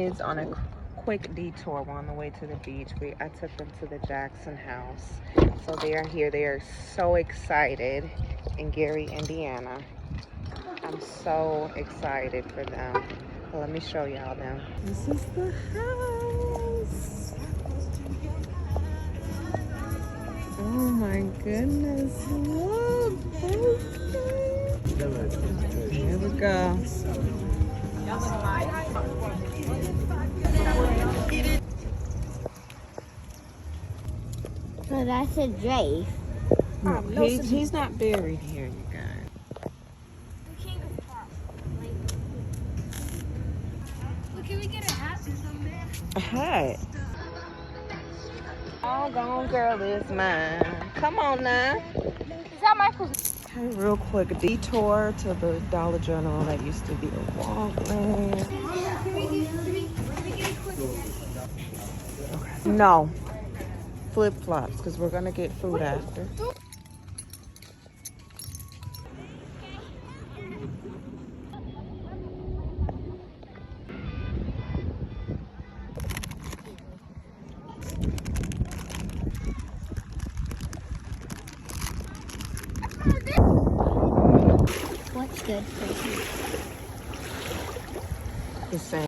Is on a quick detour. We're on the way to the beach. I took them to the Jackson house. So they are here. They are so excited in Gary, Indiana. I'm so excited for them. Well, let me show y'all them. This is the house. Oh my goodness. Look. Here we go. So that's a Drake. No, he's not buried here, you guys. The king of pop. Well, can we get a hat? A hat? All gone girl is mine. Come on now. Is that Michael's? Okay, real quick detour to the Dollar General that used to be a Walgreens. Okay. No. Flip-flops, because we're going to get food after. What's good for you? The same.